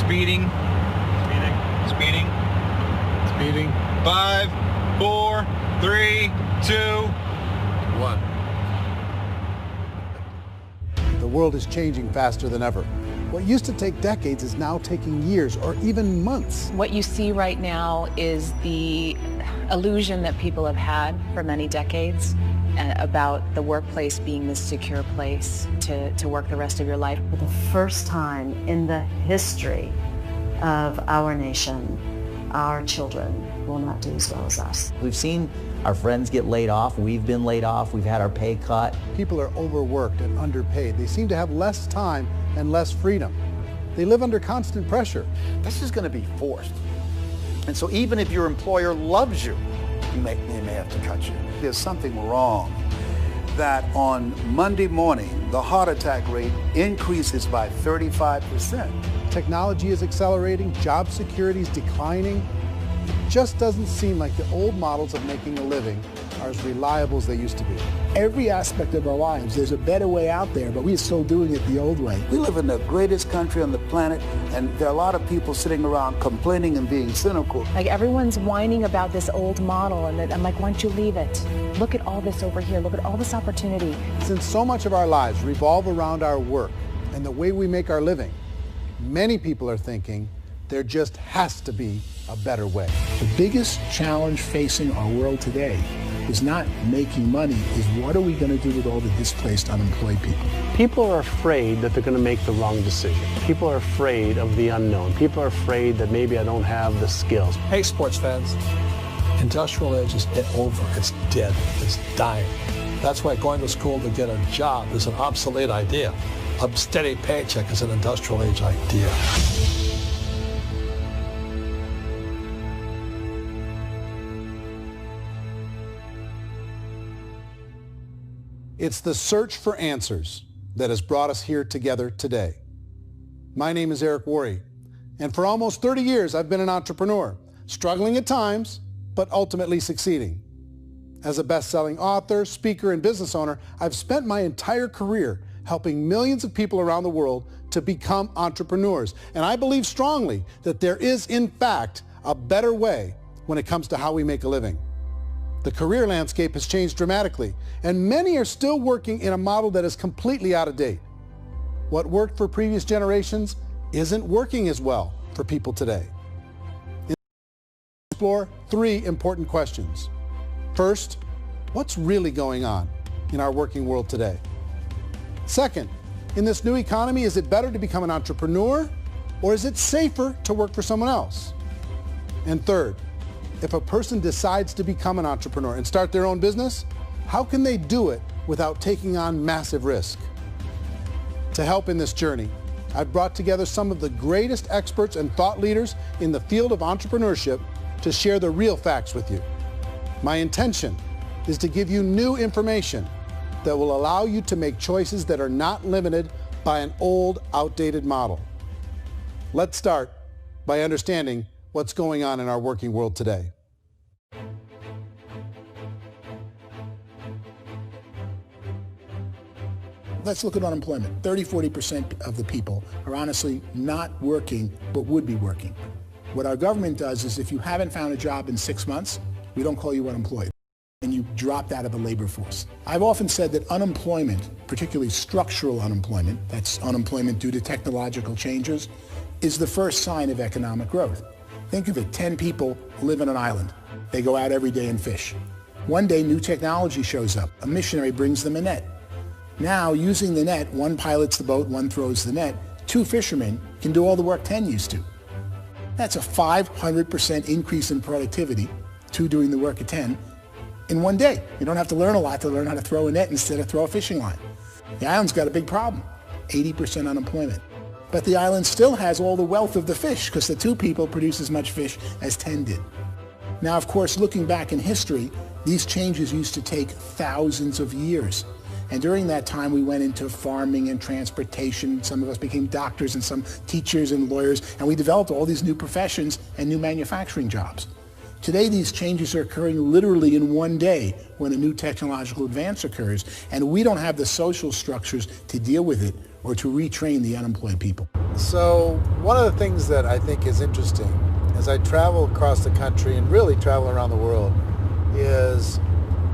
Speeding. Speeding. Speeding. 5, 4, 3, 2, 1. The world is changing faster than ever. What used to take decades is now taking years or even months. What you see right now is the illusion that people have had for many decades about the workplace being this secure place to work the rest of your life. For the first time in the history of our nation, our children will not do as well as us. We've seen our friends get laid off. We've been laid off. We've had our pay cut. People are overworked and underpaid. They seem to have less time and less freedom. They live under constant pressure. This is going to be forced. And so even if your employer loves you, they may have to cut you. There's something wrong that on Monday morning, the heart attack rate increases by 35%. Technology is accelerating, job security is declining. It just doesn't seem like the old models of making a living are as reliable as they used to be. Every aspect of our lives, there's a better way out there, but we're still doing it the old way. We live in the greatest country on the planet, and there are a lot of people sitting around complaining and being cynical. Like everyone's whining about this old model, and I'm like, why don't you leave it? Look at all this over here. Look at all this opportunity. Since so much of our lives revolve around our work and the way we make our living, many people are thinking there just has to be a better way. The biggest challenge facing our world today is not making money, is what are we going to do with all the displaced, unemployed people? People are afraid that they're going to make the wrong decision. People are afraid of the unknown. People are afraid that maybe I don't have the skills. Hey, sports fans, industrial age is over. It's dead. It's dying. That's why going to school to get a job is an obsolete idea. A steady paycheck is an industrial age idea. It's the search for answers that has brought us here together today. My name is Eric Worre, and for almost 30 years I've been an entrepreneur, struggling at times, but ultimately succeeding. As a best-selling author, speaker, and business owner, I've spent my entire career helping millions of people around the world to become entrepreneurs. And I believe strongly that there is, in fact, a better way when it comes to how we make a living. The career landscape has changed dramatically, and many are still working in a model that is completely out of date. What worked for previous generations isn't working as well for people today. We'll explore 3 important questions. First, what's really going on in our working world today? Second, in this new economy, is it better to become an entrepreneur, or is it safer to work for someone else? And third, if a person decides to become an entrepreneur and start their own business, how can they do it without taking on massive risk? To help in this journey, I've brought together some of the greatest experts and thought leaders in the field of entrepreneurship to share the real facts with you. My intention is to give you new information that will allow you to make choices that are not limited by an old, outdated model. Let's start by understanding what's going on in our working world today. Let's look at unemployment. 30-40% of the people are honestly not working, but would be working. What our government does is if you haven't found a job in 6 months, we don't call you unemployed, and you dropped out of the labor force. I've often said that unemployment, particularly structural unemployment, that's unemployment due to technological changes, is the first sign of economic growth. Think of it, 10 people live on an island. They go out every day and fish. One day, new technology shows up. A missionary brings them a net. Now, using the net, one pilots the boat, one throws the net. 2 fishermen can do all the work 10 used to. That's a 500% increase in productivity, 2 doing the work of 10, in one day. You don't have to learn a lot to learn how to throw a net instead of throw a fishing line. The island's got a big problem, 80% unemployment. But the island still has all the wealth of the fish because the 2 people produce as much fish as 10 did. Now, of course, looking back in history, these changes used to take thousands of years. And during that time, we went into farming and transportation. Some of us became doctors and some teachers and lawyers, and we developed all these new professions and new manufacturing jobs. Today, these changes are occurring literally in one day when a new technological advance occurs, and we don't have the social structures to deal with it or to retrain the unemployed people. So one of the things that I think is interesting as I travel across the country and really travel around the world is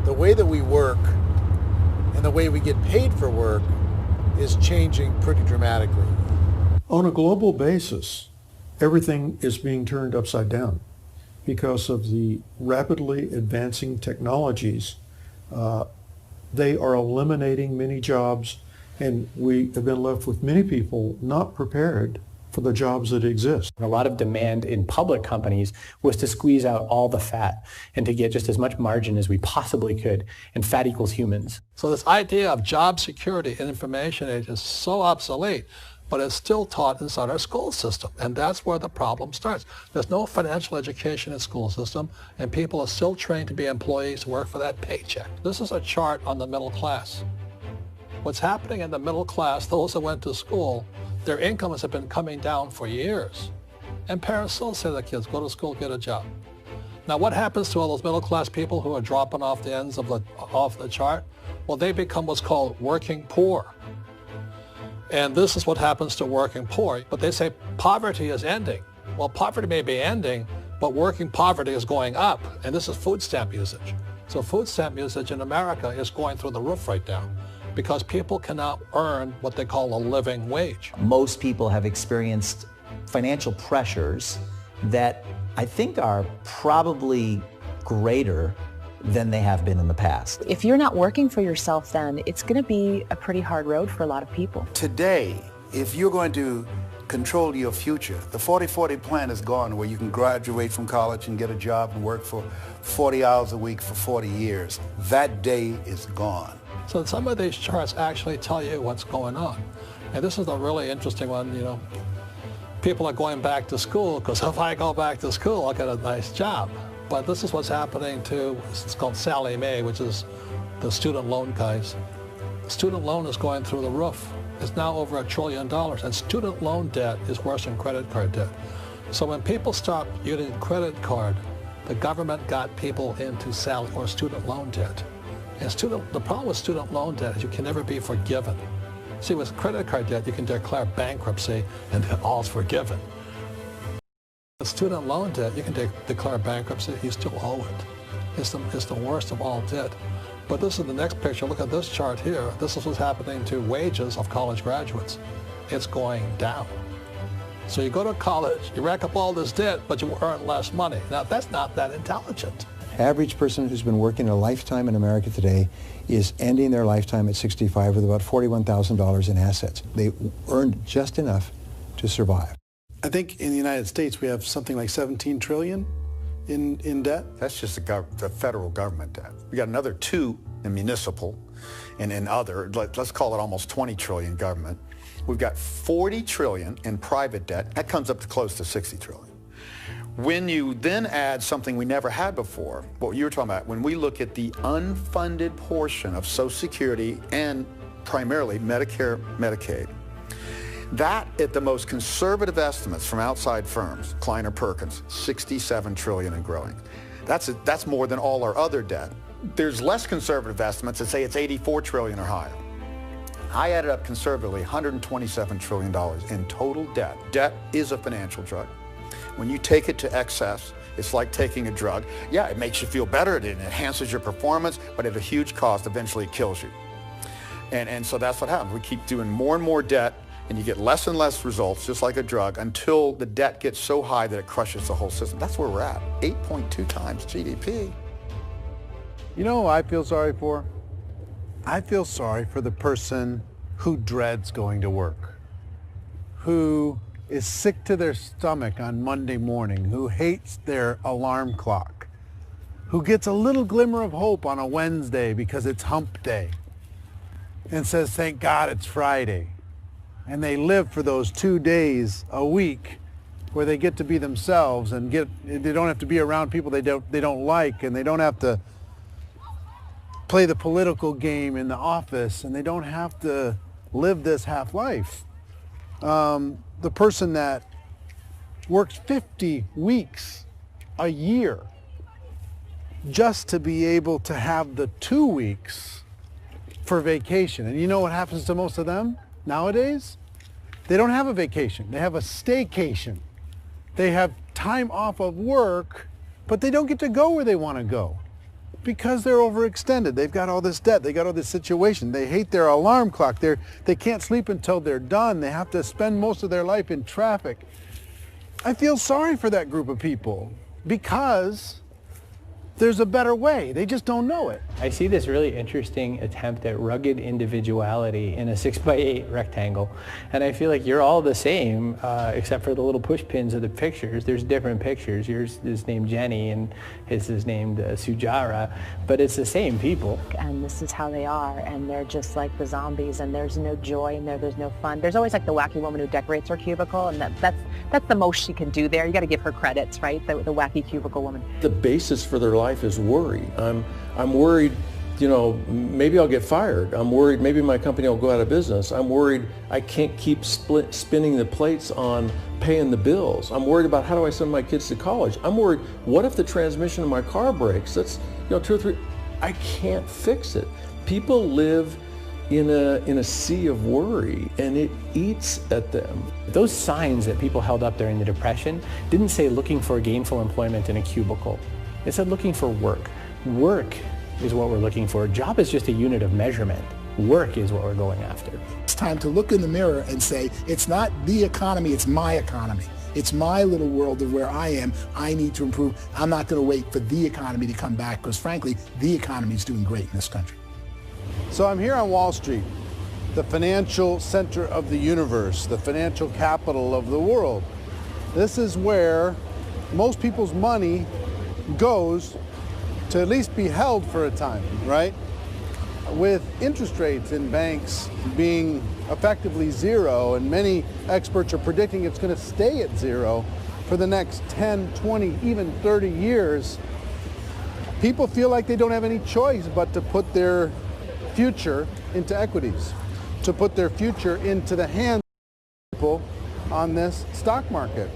the way that we work and the way we get paid for work is changing pretty dramatically. On a global basis, everything is being turned upside down because of the rapidly advancing technologies. They are eliminating many jobs, and we have been left with many people not prepared for the jobs that exist. A lot of demand in public companies was to squeeze out all the fat and to get just as much margin as we possibly could, and fat equals humans. So this idea of job security and information age is so obsolete, but it's still taught inside our school system, and that's where the problem starts. There's no financial education in the school system, and people are still trained to be employees who work for that paycheck. This is a chart on the middle class. What's happening in the middle class, those that went to school, their incomes have been coming down for years. And parents still say to their kids, go to school, get a job. Now what happens to all those middle class people who are dropping off the ends of the chart? Well, they become what's called working poor. And this is what happens to working poor. But they say poverty is ending. Well, poverty may be ending, but working poverty is going up. And this is food stamp usage. So food stamp usage in America is going through the roof right now, because people cannot earn what they call a living wage. Most people have experienced financial pressures that I think are probably greater than they have been in the past. If you're not working for yourself, then it's going to be a pretty hard road for a lot of people. Today, if you're going to control your future, the 40-40 plan is gone, where you can graduate from college and get a job and work for 40 hours a week for 40 years. That day is gone. So some of these charts actually tell you what's going on. And this is a really interesting one, you know. People are going back to school because if I go back to school, I'll get a nice job. But this is what's happening to, it's called Sallie Mae, which is the student loan guys. Student loan is going through the roof. It's now over $1 trillion, and student loan debt is worse than credit card debt. So when people stopped using credit card, the government got people into student loan debt. And the problem with student loan debt is you can never be forgiven. See, with credit card debt, you can declare bankruptcy and all's forgiven. With student loan debt, you can declare bankruptcy, you still owe it. It's the worst of all debt. But this is the next picture. Look at this chart here. This is what's happening to wages of college graduates. It's going down. So you go to college, you rack up all this debt, but you earn less money. Now, that's not that intelligent. Average person who's been working a lifetime in America today is ending their lifetime at 65 with about $41,000 in assets. They earned just enough to survive. I think in the United States we have something like 17 trillion in debt. That's just the federal government debt. We got another 2 in municipal and in other, let's call it almost 20 trillion government. We've got 40 trillion in private debt. That comes up to close to 60 trillion. When you then add something we never had before, what you were talking about, when we look at the unfunded portion of Social Security and primarily Medicare, Medicaid, that at the most conservative estimates from outside firms, Kleiner Perkins, 67 trillion and growing. That's more than all our other debt. There's less conservative estimates that say it's 84 trillion or higher. I added up conservatively $127 trillion in total debt. Debt is a financial drug. When you take it to excess, it's like taking a drug. Yeah, it makes you feel better, it enhances your performance, but at a huge cost, eventually it kills you. And so that's what happens. We keep doing more and more debt, and you get less and less results, just like a drug, until the debt gets so high that it crushes the whole system. That's where we're at, 8.2 times GDP. You know who I feel sorry for? I feel sorry for the person who dreads going to work, who is sick to their stomach on Monday morning, who hates their alarm clock, who gets a little glimmer of hope on a Wednesday because it's hump day and says, thank God it's Friday. And they live for those 2 days a week where they get to be themselves and they don't have to be around people they don't like, and they don't have to play the political game in the office, and they don't have to live this half life. The person that works 50 weeks a year just to be able to have the 2 weeks for vacation. And you know what happens to most of them nowadays? They don't have a vacation. They have a staycation. They have time off of work, but they don't get to go where they want to go because they're overextended. They've got all this debt. They got all this situation. They hate their alarm clock. They can't sleep until they're done. They have to spend most of their life in traffic. I feel sorry for that group of people because there's a better way. They just don't know it. I see this really interesting attempt at rugged individuality in a 6x8 rectangle. And I feel like you're all the same, except for the little push pins of the pictures. There's different pictures. Yours is named Jenny and his is named Sujara, but it's the same people. And this is how they are, and they're just like the zombies, and there's no joy in there, there's no fun. There's always like the wacky woman who decorates her cubicle, and that's the most she can do there. You got to give her credits, right? The wacky cubicle woman. The basis for their life is worry. I'm worried, you know, maybe I'll get fired. I'm worried maybe my company will go out of business. I'm worried I can't keep spinning the plates on paying the bills. I'm worried about how do I send my kids to college. I'm worried, what if the transmission of my car breaks? That's, you know, 2 or 3, I can't fix it. People live in a sea of worry, and it eats at them. Those signs that people held up during the Depression didn't say looking for gainful employment in a cubicle. It said looking for work. Work is what we're looking for. Job is just a unit of measurement. Work is what we're going after. It's time to look in the mirror and say, it's not the economy, it's my economy. It's my little world of where I am. I need to improve. I'm not going to wait for the economy to come back because, frankly, the economy is doing great in this country. So I'm here on Wall Street, the financial center of the universe, the financial capital of the world. This is where most people's money goes to at least be held for a time, right? With interest rates in banks being effectively zero, and many experts are predicting it's going to stay at zero for the next 10, 20, even 30 years, people feel like they don't have any choice but to put their future into equities, to put their future into the hands of people on this stock market,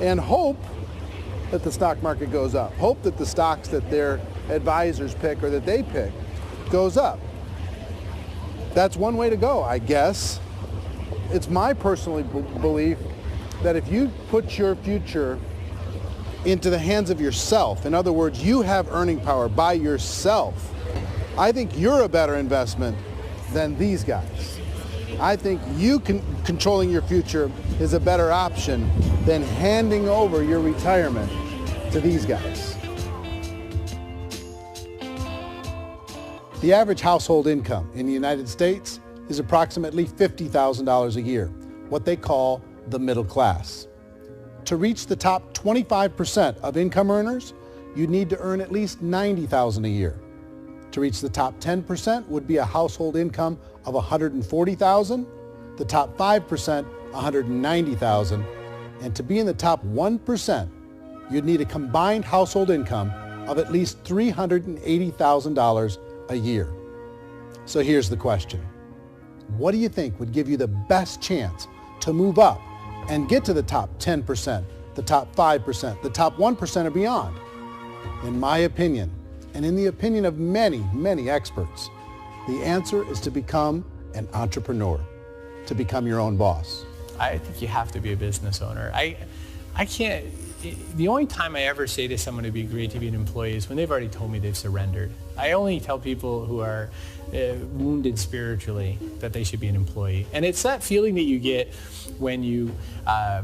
and hope that the stock market goes up, hope that the stocks that their advisors pick or that they pick goes up. That's one way to go, I guess. It's my personal belief that if you put your future into the hands of yourself, in other words, you have earning power by yourself, I think you're a better investment than these guys. I think you controlling your future is a better option than handing over your retirement to these guys. The average household income in the United States is approximately $50,000 a year, what they call the middle class. To reach the top 25% of income earners, you'd need to earn at least $90,000 a year. To reach the top 10% would be a household income of $140,000, the top 5%, $190,000, and to be in the top 1%, you'd need a combined household income of at least $380,000 a year. So here's the question. What do you think would give you the best chance to move up and get to the top 10%, the top 5%, the top 1% or beyond? In my opinion, and in the opinion of many, many experts, the answer is to become an entrepreneur, to become your own boss. I think you have to be a business owner. I can't, the only time I ever say to someone it'd be great to be an employee is when they've already told me they've surrendered. I only tell people who are wounded spiritually that they should be an employee. And it's that feeling that you get when you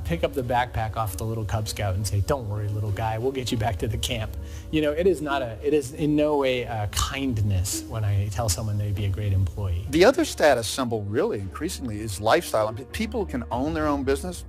pick up the backpack off the little Cub Scout and say, don't worry, little guy, we'll get you back to the camp. You know, it is in no way a kindness when I tell someone they'd be a great employee. The other status symbol really increasingly is lifestyle. I mean, people can own their own business,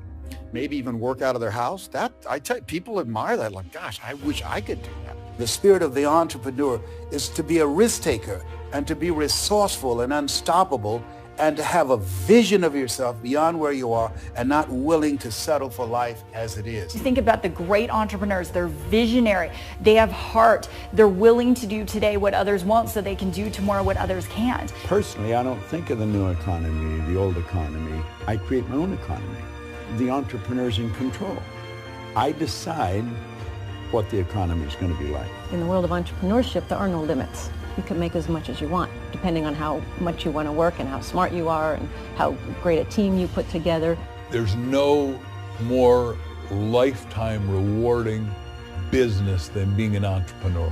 maybe even work out of their house. That, I tell you, people admire that. Like, gosh, I wish I could do that. The spirit of the entrepreneur is to be a risk taker and to be resourceful and unstoppable and to have a vision of yourself beyond where you are and not willing to settle for life as it is. You think about the great entrepreneurs, they're visionary, they have heart, they're willing to do today what others won't so they can do tomorrow what others can't. Personally, I don't think of the new economy, the old economy. I create my own economy. The entrepreneur's in control. I decide what the economy is going to be like. In the world of entrepreneurship, there are no limits. You can make as much as you want, depending depending on how much you want to work and how smart you are and how great a team you put together. There's no more lifetime rewarding business than being an entrepreneur.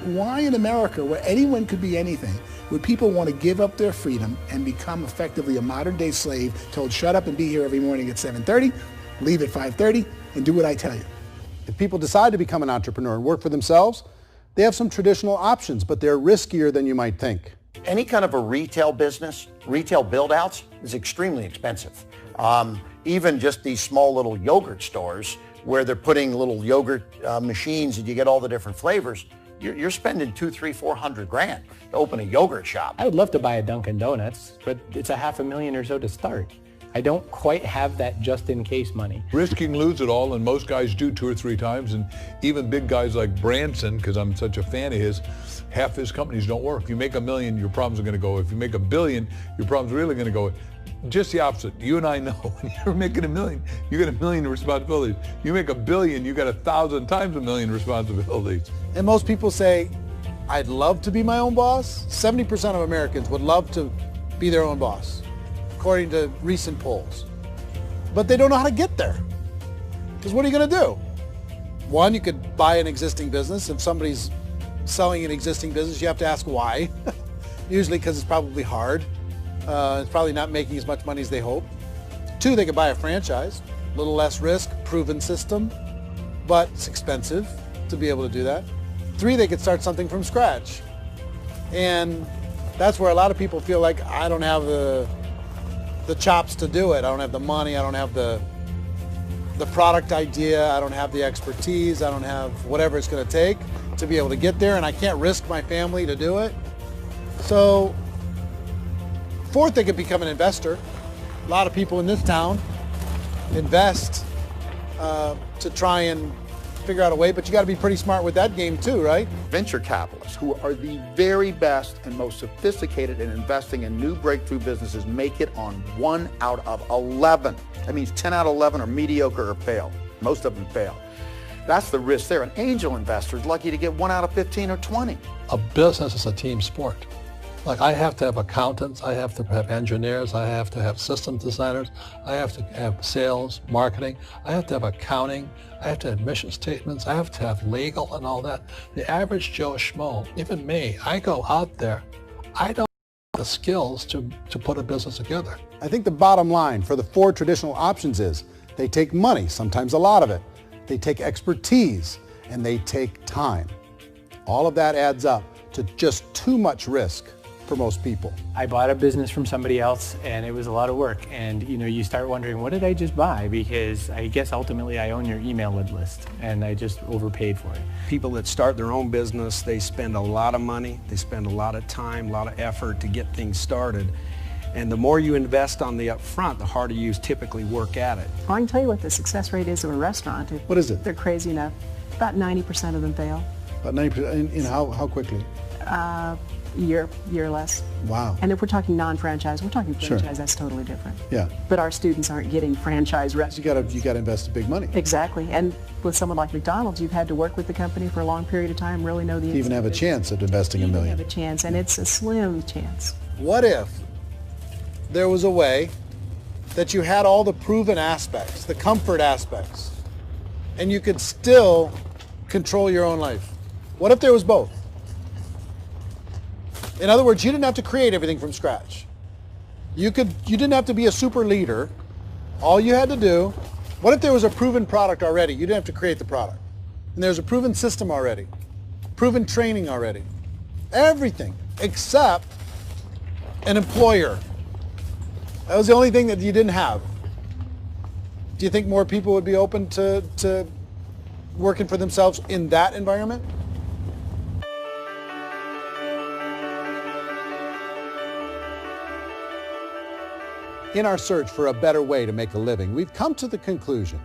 Why in America, where anyone could be anything, would people want to give up their freedom and become effectively a modern-day slave, told shut up and be here every morning at 7:30, leave at 5:30, and do what I tell you? If people decide to become an entrepreneur and work for themselves, they have some traditional options, but they're riskier than you might think. Any kind of a retail business, retail build-outs, is extremely expensive. Even just these small little yogurt stores where they're putting little yogurt machines and you get all the different flavors, you're spending $200,000, $300,000, $400,000 to open a yogurt shop. I would love to buy a Dunkin' Donuts, but it's $500,000 or so to start. I don't quite have that just-in-case money. Risking lose it all, and most guys do 2 or 3 times, and even big guys like Branson, because I'm such a fan of his, half his companies don't work. If you make $1 million, your problems are going to go. If you make $1 billion, your problem's really going to go. Just the opposite. You and I know when you're making $1 million, you get $1 million responsibilities. You make $1 billion, you got 1,000 times $1 million responsibilities. And most people say, I'd love to be my own boss. 70% of Americans would love to be their own boss, according to recent polls. But they don't know how to get there. Because what are you going to do? One, you could buy an existing business. If somebody's selling an existing business, you have to ask why. Usually because it's probably hard. It's probably not making as much money as they hope. 2, they could buy a franchise. A little less risk, proven system, but it's expensive to be able to do that. 3, they could start something from scratch. And that's where a lot of people feel like, I don't have the chops to do it. I don't have the money. I don't have the product idea. I don't have the expertise. I don't have whatever it's going to take to be able to get there, and I can't risk my family to do it. So 4th, they could become an investor. A lot of people in this town invest to try and figure out a way, but you got to be pretty smart with that game too, right? Venture capitalists, who are the very best and most sophisticated in investing in new breakthrough businesses, make it on 1 out of 11. That means 10 out of 11 are mediocre or fail. Most of them fail. That's the risk there. An angel investor is lucky to get 1 out of 15 or 20. A business is a team sport. Like, I have to have accountants, I have to have engineers, I have to have system designers, I have to have sales, marketing, I have to have accounting, I have to have mission statements, I have to have legal and all that. The average Joe Schmo, even me, I go out there, I don't have the skills to put a business together. I think the bottom line for the 4 traditional options is they take money, sometimes a lot of it. They take expertise, and they take time. All of that adds up to just too much risk for most people. I bought a business from somebody else, and it was a lot of work. And you start wondering, what did I just buy? Because I guess ultimately I own your email list, and I just overpaid for it. People that start their own business, they spend a lot of money, they spend a lot of time, a lot of effort to get things started. And the more you invest on the upfront, the harder you typically work at it. Well, I can tell you what the success rate is of a restaurant. What is it? They're crazy enough. About 90% of them fail. About 90%, in how quickly? Year or less. Wow. And if we're talking non-franchise, we're talking franchise, Sure. That's totally different. Yeah. But our students aren't getting franchise restaurants. You got to invest big money. Exactly. And with someone like McDonald's, you've had to work with the company for a long period of time, really know the You even have a chance at investing $1 million. have a chance, and it's a slim chance. What if there was a way that you had all the proven aspects, the comfort aspects, and you could still control your own life? What if there was both? In other words, you didn't have to create everything from scratch. You didn't have to be a super leader. All you had to do, what if there was a proven product already? You didn't have to create the product. And there's a proven system already, proven training already. Everything except an employer. That was the only thing that you didn't have. Do you think more people would be open to working for themselves in that environment? In our search for a better way to make a living, we've come to the conclusion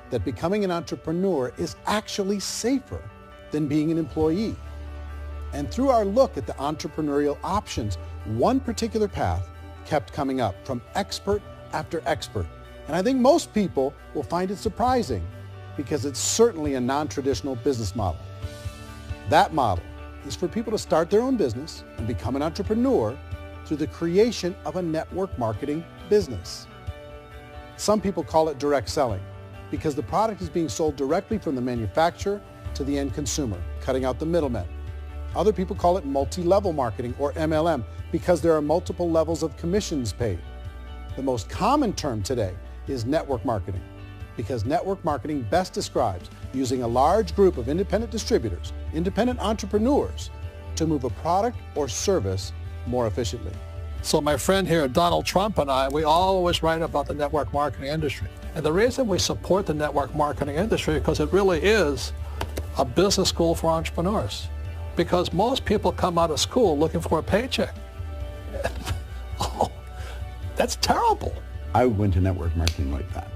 that becoming an entrepreneur is actually safer than being an employee. And through our look at the entrepreneurial options, one particular path kept coming up from expert after expert. And I think most people will find it surprising because it's certainly a non-traditional business model. That model is for people to start their own business and become an entrepreneur through the creation of a network marketing business. Some people call it direct selling because the product is being sold directly from the manufacturer to the end consumer, cutting out the middlemen. Other people call it multi-level marketing, or MLM, because there are multiple levels of commissions paid. The most common term today is network marketing, because network marketing best describes using a large group of independent distributors, independent entrepreneurs, to move a product or service more efficiently. So my friend here, Donald Trump, and I, we always write about the network marketing industry. And the reason we support the network marketing industry is because it really is a business school for entrepreneurs. Because most people come out of school looking for a paycheck. Oh, that's terrible. I went to network marketing like that.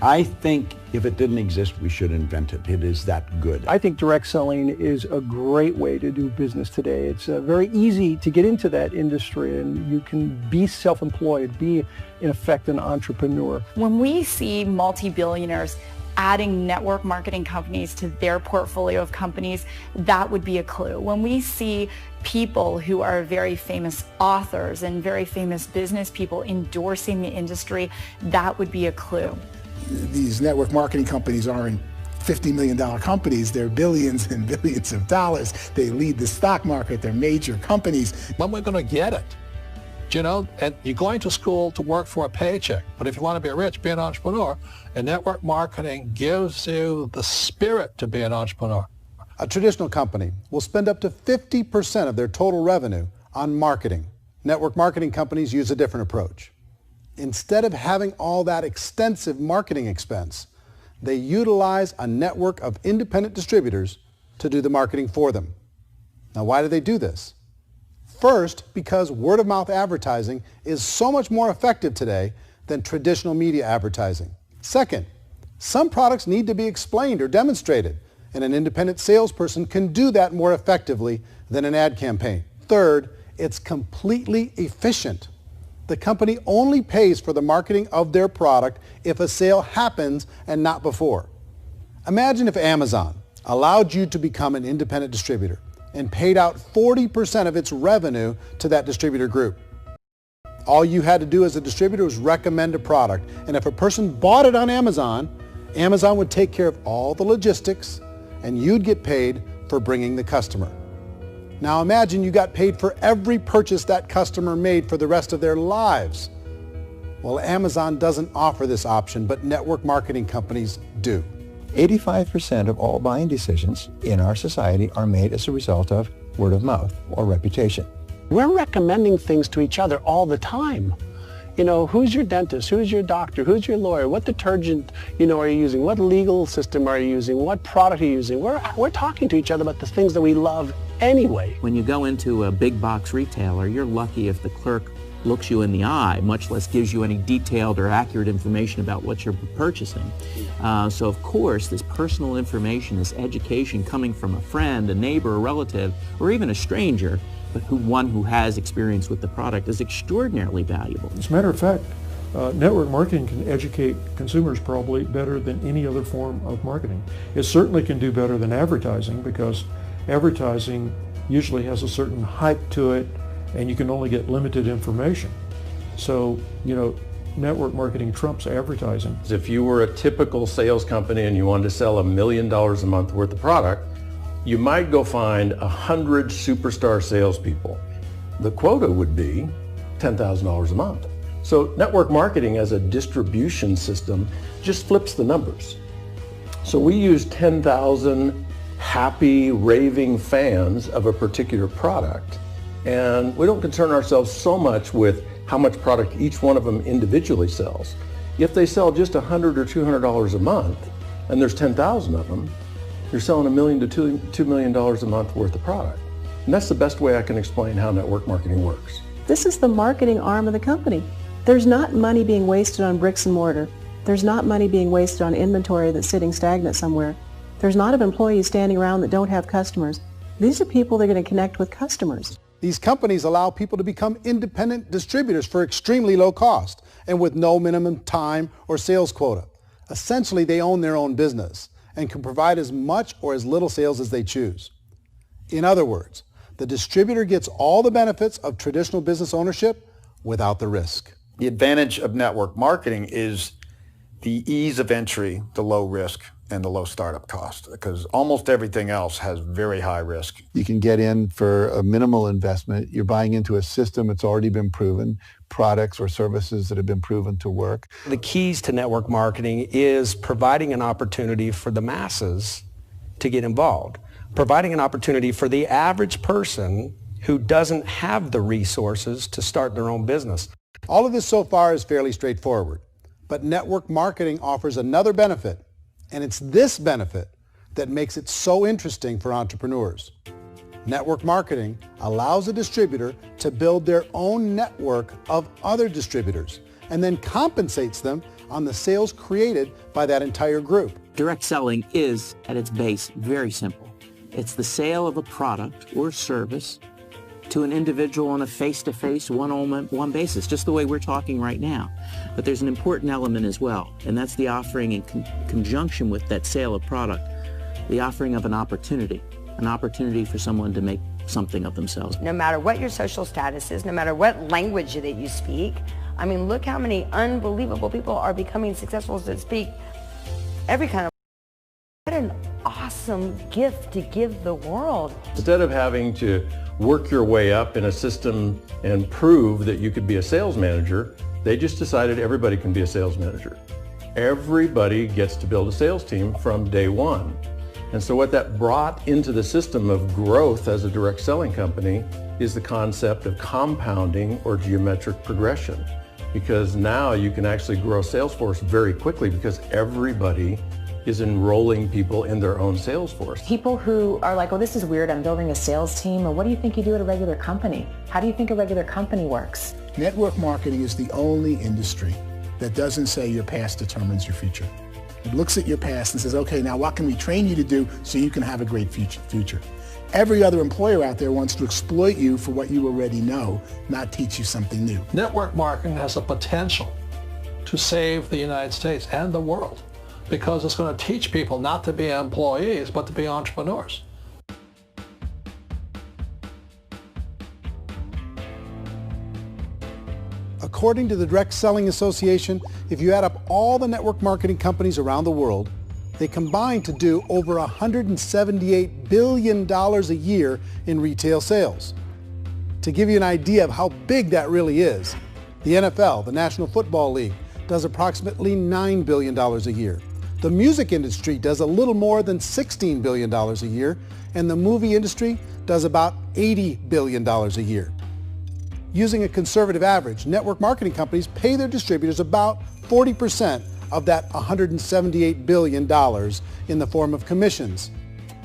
I think if it didn't exist, we should invent it. It is that good. I think direct selling is a great way to do business today. It's very easy to get into that industry, and you can be self-employed, be, in effect, an entrepreneur. When we see multi-billionaires adding network marketing companies to their portfolio of companies, that would be a clue. When we see people who are very famous authors and very famous business people endorsing the industry, that would be a clue. These network marketing companies aren't $50 million companies. They're billions and billions of dollars. They lead the stock market. They're major companies. When we're going to get it? You know, and you're going to school to work for a paycheck. But if you want to be rich, be an entrepreneur. And network marketing gives you the spirit to be an entrepreneur. A traditional company will spend up to 50% of their total revenue on marketing. Network marketing companies use a different approach. Instead of having all that extensive marketing expense, they utilize a network of independent distributors to do the marketing for them. Now, why do they do this? First, because word-of-mouth advertising is so much more effective today than traditional media advertising. Second, some products need to be explained or demonstrated, and an independent salesperson can do that more effectively than an ad campaign. Third, it's completely efficient. The company only pays for the marketing of their product if a sale happens and not before. Imagine if Amazon allowed you to become an independent distributor and paid out 40% of its revenue to that distributor group. All you had to do as a distributor was recommend a product, and if a person bought it on Amazon, Amazon would take care of all the logistics, and you'd get paid for bringing the customer. Now imagine you got paid for every purchase that customer made for the rest of their lives. Well, Amazon doesn't offer this option, but network marketing companies do. 85% of all buying decisions in our society are made as a result of word of mouth or reputation. We're recommending things to each other all the time. You know, who's your dentist? Who's your doctor? Who's your lawyer? What detergent, are you using? What legal system are you using? What product are you using? We're talking to each other about the things that we love anyway. When you go into a big box retailer, you're lucky if the clerk looks you in the eye, much less gives you any detailed or accurate information about what you're purchasing. So of course, this personal information, this education coming from a friend, a neighbor, a relative, or even a stranger, but one who has experience with the product is extraordinarily valuable. As a matter of fact, network marketing can educate consumers probably better than any other form of marketing. It certainly can do better than advertising because advertising usually has a certain hype to it and you can only get limited information. So, network marketing trumps advertising. If you were a typical sales company and you wanted to sell $1 million a month worth of product, you might go find 100 superstar salespeople. The quota would be $10,000 a month. So network marketing as a distribution system just flips the numbers. So we use 10,000 happy, raving fans of a particular product, and we don't concern ourselves so much with how much product each one of them individually sells. If they sell just $100 or $200 a month, and there's 10,000 of them, you're selling $1 million to $2 million a month worth of product. And that's the best way I can explain how network marketing works. This is the marketing arm of the company. There's not money being wasted on bricks and mortar. There's not money being wasted on inventory that's sitting stagnant somewhere. There's not of employees standing around that don't have customers. These are people that are going to connect with customers. These companies allow people to become independent distributors for extremely low cost and with no minimum time or sales quota. Essentially, they own their own business and can provide as much or as little sales as they choose. In other words, The distributor gets all the benefits of traditional business ownership without the risk. The advantage of network marketing is the ease of entry, the low risk, and the low startup cost, because almost everything else has very high risk. You can get in for a minimal investment. You're buying into a system that's already been proven, products or services that have been proven to work. The keys to network marketing is providing an opportunity for the masses to get involved, providing an opportunity for the average person who doesn't have the resources to start their own business. All of this so far is fairly straightforward, but network marketing offers another benefit, and it's this benefit that makes it so interesting for entrepreneurs. Network marketing allows a distributor to build their own network of other distributors and then compensates them on the sales created by that entire group. Direct selling is, at its base, very simple. It's the sale of a product or service to an individual on a face-to-face, one-on-one basis, just the way we're talking right now. But there's an important element as well, and that's the offering in conjunction with that sale of product, the offering of an opportunity for someone to make something of themselves. No matter what your social status is, no matter what language that you speak, I mean, look how many unbelievable people are becoming successful that speak every kind of. What an awesome gift to give the world. Instead of having to work your way up in a system and prove that you could be a sales manager, they just decided everybody can be a sales manager. Everybody gets to build a sales team from day one. And so what that brought into the system of growth as a direct selling company is the concept of compounding or geometric progression. Because now you can actually grow a sales force very quickly because everybody is enrolling people in their own sales force. People who are like, oh, this is weird, I'm building a sales team, or what do you think you do at a regular company? How do you think a regular company works? Network marketing is the only industry that doesn't say your past determines your future. It looks at your past and says, okay, now what can we train you to do so you can have a great future? Every other employer out there wants to exploit you for what you already know, not teach you something new. Network marketing has the potential to save the United States and the world, because it's going to teach people not to be employees, but to be entrepreneurs. According to the Direct Selling Association, if you add up all the network marketing companies around the world, they combine to do over $178 billion a year in retail sales. To give you an idea of how big that really is, the NFL, the National Football League, does approximately $9 billion a year. The music industry does a little more than $16 billion a year, and the movie industry does about $80 billion a year. Using a conservative average, network marketing companies pay their distributors about 40% of that $178 billion in the form of commissions,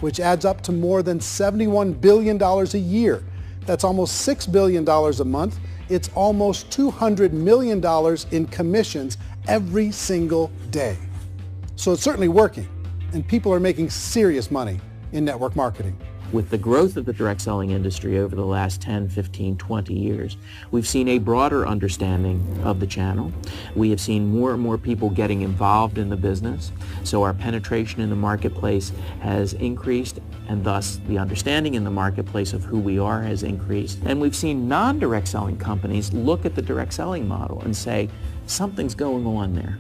which adds up to more than $71 billion a year. That's almost $6 billion a month. It's almost $200 million in commissions every single day. So it's certainly working, and people are making serious money in network marketing. With the growth of the direct selling industry over the last 10, 15, 20 years, we've seen a broader understanding of the channel. We have seen more and more people getting involved in the business, so our penetration in the marketplace has increased, and thus the understanding in the marketplace of who we are has increased. And we've seen non-direct selling companies look at the direct selling model and say, something's going on there.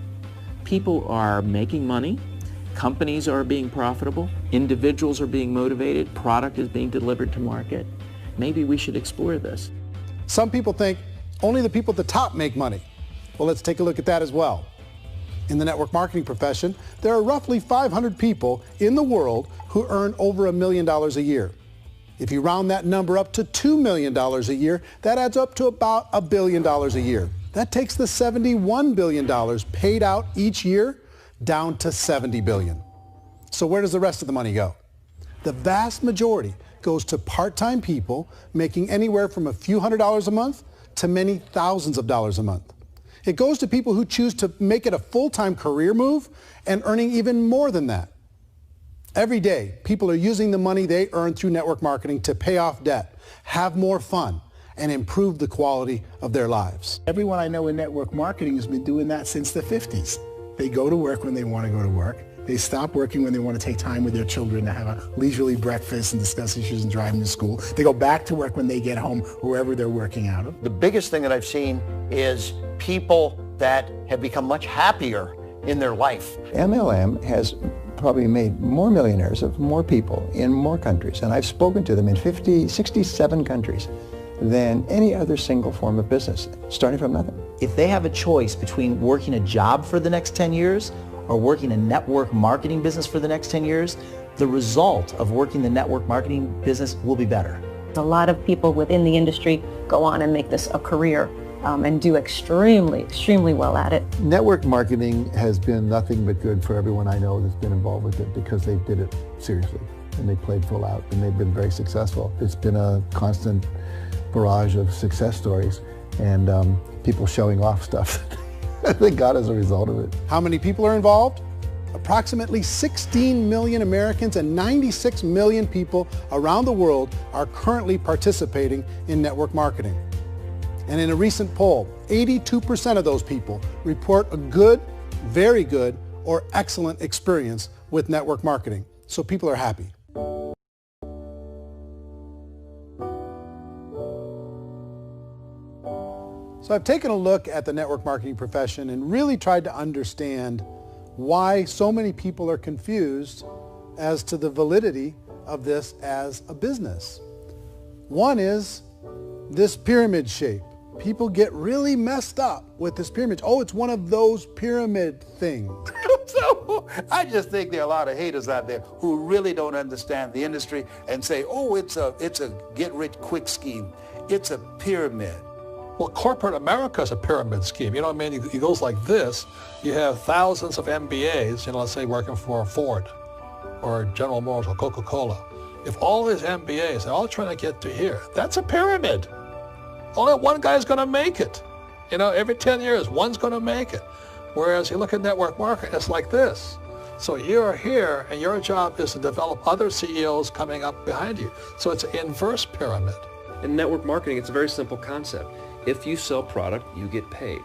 People are making money, companies are being profitable, individuals are being motivated, product is being delivered to market. Maybe we should explore this. Some people think only the people at the top make money. Well, let's take a look at that as well. In the network marketing profession, there are roughly 500 people in the world who earn over $1 million a year. If you round that number up to $2 million a year, that adds up to about $1 billion a year. That takes the $71 billion paid out each year down to $70 billion. So where does the rest of the money go? The vast majority goes to part-time people making anywhere from a few $100s a month to many thousands of dollars a month. It goes to people who choose to make it a full-time career move and earning even more than that. Every day, people are using the money they earn through network marketing to pay off debt, have more fun, and improve the quality of their lives. Everyone I know in network marketing has been doing that since the 50s. They go to work when they want to go to work. They stop working when they want to take time with their children to have a leisurely breakfast and discuss issues and driving to school. They go back to work when they get home, wherever they're working out of. The biggest thing that I've seen is people that have become much happier in their life. MLM has probably made more millionaires of more people in more countries, and I've spoken to them in 67 countries than any other single form of business, starting from nothing. If they have a choice between working a job for the next 10 years or working a network marketing business for the next 10 years, the result of working the network marketing business will be better. A lot of people within the industry go on and make this a career and do extremely well at it. Network marketing has been nothing but good for everyone I know that's been involved with it because they did it seriously and they played full out and they've been very successful. It's been a constant barrage of success stories and people showing off stuff that they got as a result of it. How many people are involved? Approximately 16 million Americans and 96 million people around the world are currently participating in network marketing. And in a recent poll, 82% of those people report a good, very good, or excellent experience with network marketing. So people are happy. So I've taken a look at the network marketing profession and really tried to understand why so many people are confused as to the validity of this as a business. One is this pyramid shape. People get really messed up with this pyramid. Oh, it's one of those pyramid things. So I just think there are a lot of haters out there who really don't understand the industry and say, oh, it's a get-rich-quick scheme. It's a pyramid. Well, corporate America is a pyramid scheme. You know what I mean? It goes like this. You have thousands of MBAs, let's say working for Ford or General Motors or Coca-Cola. If all these MBAs are all trying to get to here, that's a pyramid. Only one guy's going to make it. Every 10 years, one's going to make it. Whereas you look at network marketing, it's like this. So you're here, and your job is to develop other CEOs coming up behind you. So it's an inverse pyramid. In network marketing, it's a very simple concept. If you sell product, you get paid.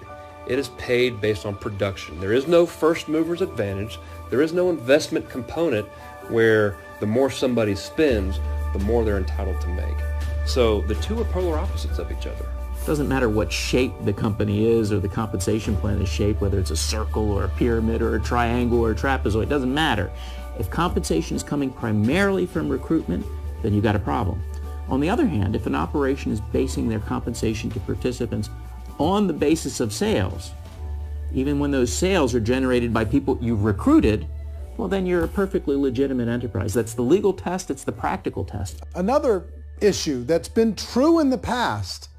It is paid based on production. There is no first mover's advantage. There is no investment component where the more somebody spends, the more they're entitled to make. So the two are polar opposites of each other. It doesn't matter what shape the company is or the compensation plan is shaped, whether it's a circle or a pyramid or a triangle or a trapezoid, it doesn't matter. If compensation is coming primarily from recruitment, then you've got a problem. On the other hand, if an operation is basing their compensation to participants on the basis of sales, even when those sales are generated by people you've recruited, well, then you're a perfectly legitimate enterprise. That's the legal test. It's the practical test. Another issue that's been true in the past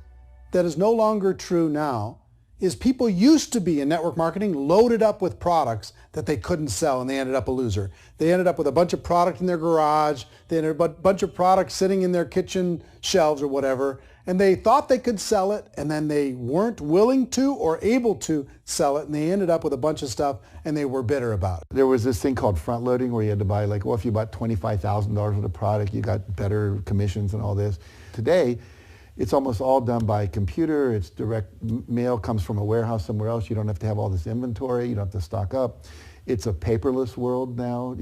that is no longer true now is people used to be in network marketing loaded up with products that they couldn't sell and they ended up a loser. They ended up with a bunch of product in their garage, they ended up with a bunch of products sitting in their kitchen shelves or whatever, and they thought they could sell it and then they weren't willing to or able to sell it and they ended up with a bunch of stuff and they were bitter about it. There was this thing called front loading where you had to buy if you bought $25,000 worth of product, you got better commissions and all this. Today, it's almost all done by computer. It's direct mail comes from a warehouse somewhere else. You don't have to have all this inventory. You don't have to stock up. It's a paperless world now.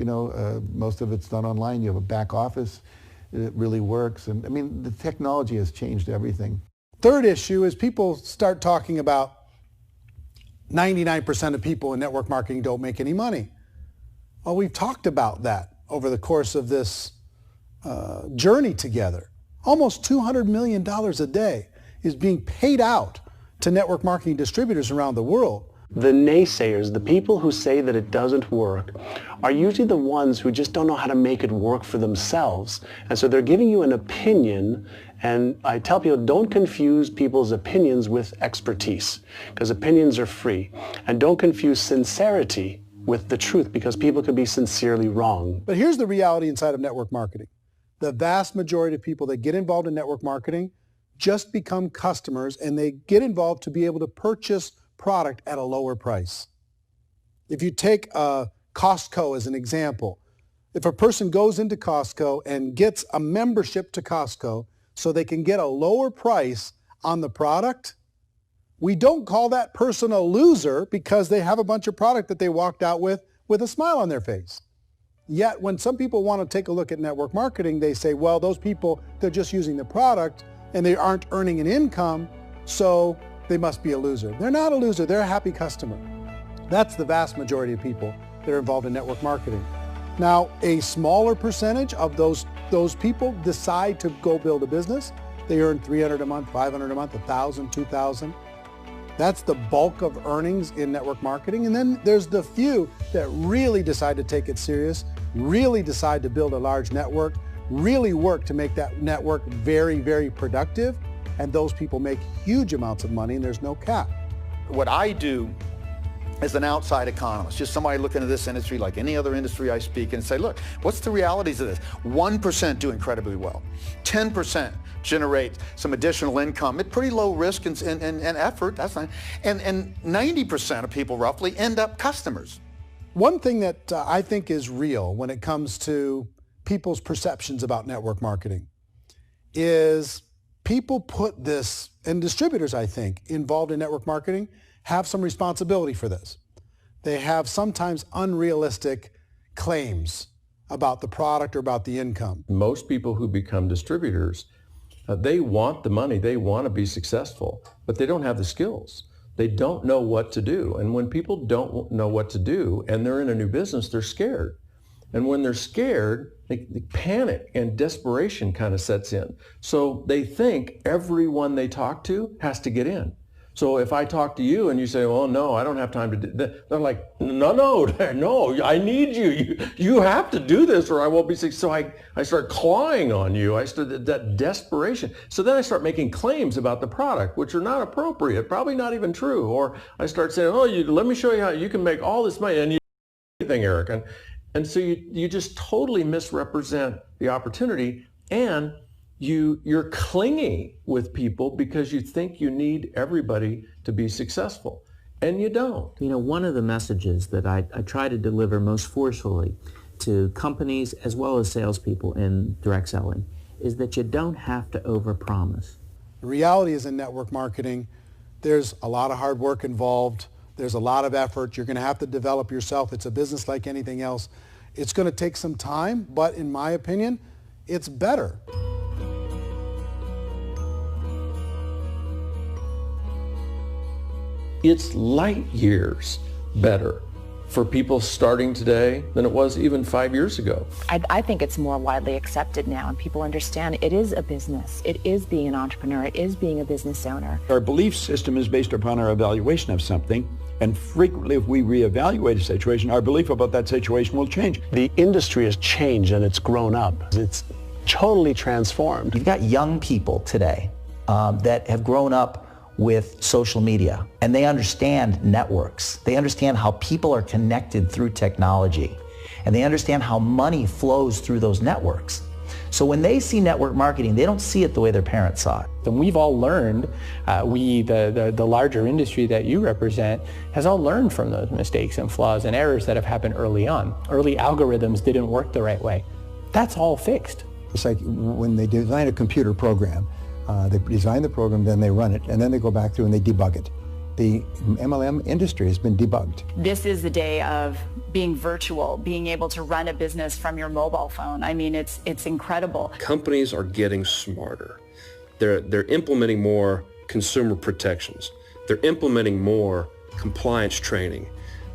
Most of it's done online. You have a back office. It really works. And the technology has changed everything. Third issue is people start talking about 99% of people in network marketing don't make any money. Well, we've talked about that over the course of this journey together. Almost $200 million a day is being paid out to network marketing distributors around the world. The naysayers, the people who say that it doesn't work, are usually the ones who just don't know how to make it work for themselves. And so they're giving you an opinion, and I tell people, don't confuse people's opinions with expertise, because opinions are free. And don't confuse sincerity with the truth, because people could be sincerely wrong. But here's the reality inside of network marketing. The vast majority of people that get involved in network marketing just become customers, and they get involved to be able to purchase product at a lower price. If you take Costco as an example, if a person goes into Costco and gets a membership to Costco so they can get a lower price on the product, we don't call that person a loser because they have a bunch of product that they walked out with with a smile on their face. Yet when some people want to take a look at network marketing, they say, well, those people, they're just using the product and they aren't earning an income, so they must be a loser. They're not a loser, they're a happy customer. That's the vast majority of people that are involved in network marketing. Now, a smaller percentage of those people decide to go build a business. They earn $300 a month, $500 a month, $1,000, $2,000. That's the bulk of earnings in network marketing. And then there's the few that really decide to take it serious, really decide to build a large network, really work to make that network very, very productive. And those people make huge amounts of money and there's no cap. What I do as an outside economist, just somebody looking at this industry like any other industry I speak in and say, look, what's the realities of this? 1% do incredibly well. 10% generate some additional income at pretty low risk and effort, that's fine. And 90% of people roughly end up customers. One thing that I think is real when it comes to people's perceptions about network marketing is people put this, and distributors, I think, involved in network marketing have some responsibility for this. They have sometimes unrealistic claims about the product or about the income. Most people who become distributors, they want the money, they want to be successful, but they don't have the skills. They don't know what to do. And when people don't know what to do and they're in a new business, they're scared. And when they're scared, they panic and desperation kind of sets in. So they think everyone they talk to has to get in. So if I talk to you and you say, well, no, I don't have time to do that, they're like, no, I need you. You have to do this or I won't be successful. So I start clawing on you. I start that desperation. So then I start making claims about the product, which are not appropriate, probably not even true. Or I start saying, oh, let me show you how you can make all this money and you do anything, Eric. And so you just totally misrepresent the opportunity, and you're clingy with people because you think you need everybody to be successful, and you don't. You know, one of the messages that I try to deliver most forcefully to companies as well as salespeople in direct selling is that you don't have to overpromise. The reality is in network marketing, there's a lot of hard work involved. There's a lot of effort. You're going to have to develop yourself. It's a business like anything else. It's going to take some time, but in my opinion, it's better. It's light years better for people starting today than it was even 5 years ago. I think it's more widely accepted now, and people understand it is a business. It is being an entrepreneur. It is being a business owner. Our belief system is based upon our evaluation of something, and frequently if we reevaluate a situation, our belief about that situation will change. The industry has changed and it's grown up. It's totally transformed. You've got young people today that have grown up with social media, and they understand networks. They understand how people are connected through technology, and they understand how money flows through those networks. So when they see network marketing, they don't see it the way their parents saw it. And we've all learned, the larger industry that you represent, has all learned from those mistakes and flaws and errors that have happened early on. Early algorithms didn't work the right way. That's all fixed. It's like when they design a computer program, they design the program, then they run it, and then they go back through and they debug it. The MLM industry has been debugged. This is the day of being virtual, being able to run a business from your mobile phone. I mean, it's incredible. Companies are getting smarter. They're implementing more consumer protections. They're implementing more compliance training.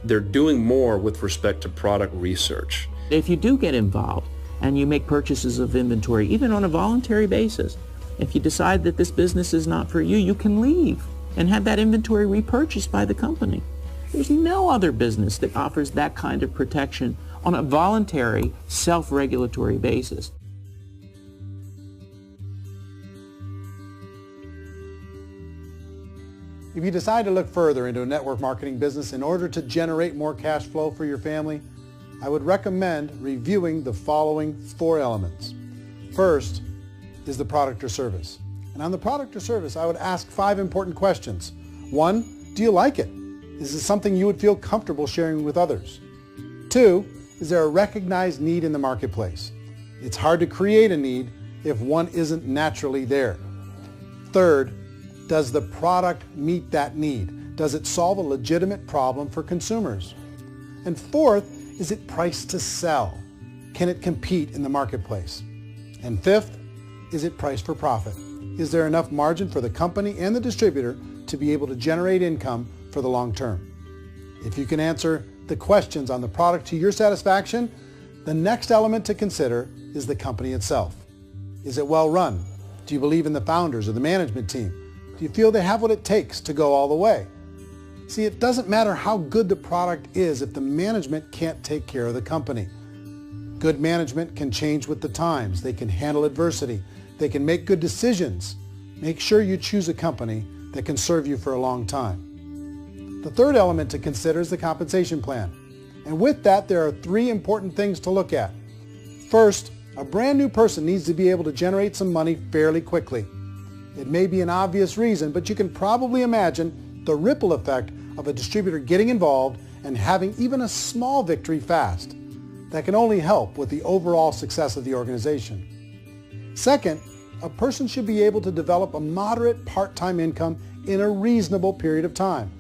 They're doing more with respect to product research. If you do get involved and you make purchases of inventory, even on a voluntary basis, if you decide that this business is not for you, you can leave and have that inventory repurchased by the company. There's no other business that offers that kind of protection on a voluntary, self-regulatory basis. If you decide to look further into a network marketing business in order to generate more cash flow for your family, I would recommend reviewing the following 4 elements. First is the product or service. And on the product or service, I would ask 5 important questions. 1, do you like it? Is it something you would feel comfortable sharing with others? 2, is there a recognized need in the marketplace? It's hard to create a need if one isn't naturally there. 3rd, does the product meet that need? Does it solve a legitimate problem for consumers? And 4th, is it priced to sell? Can it compete in the marketplace? And fifth, is it priced for profit? Is there enough margin for the company and the distributor to be able to generate income for the long term? If you can answer the questions on the product to your satisfaction, the next element to consider is the company itself. Is it well run? Do you believe in the founders or the management team? Do you feel they have what it takes to go all the way? See, it doesn't matter how good the product is if the management can't take care of the company. Good management can change with the times. They can handle adversity. They can make good decisions. Make sure you choose a company that can serve you for a long time. The third element to consider is the compensation plan. And with that, there are three important things to look at. First, a brand new person needs to be able to generate some money fairly quickly. It may be an obvious reason, but you can probably imagine the ripple effect of a distributor getting involved and having even a small victory fast. That can only help with the overall success of the organization. Second, a person should be able to develop a moderate part-time income in a reasonable period of time.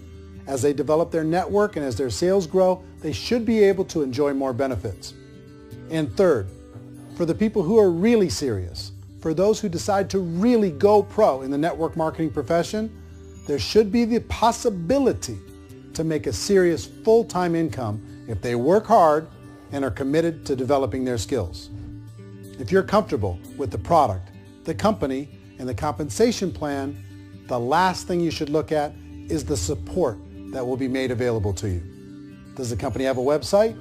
As they develop their network and as their sales grow, they should be able to enjoy more benefits. And third, for the people who are really serious, for those who decide to really go pro in the network marketing profession, there should be the possibility to make a serious full-time income if they work hard and are committed to developing their skills. If you're comfortable with the product, the company, and the compensation plan, the last thing you should look at is the support that will be made available to you. Does the company have a website?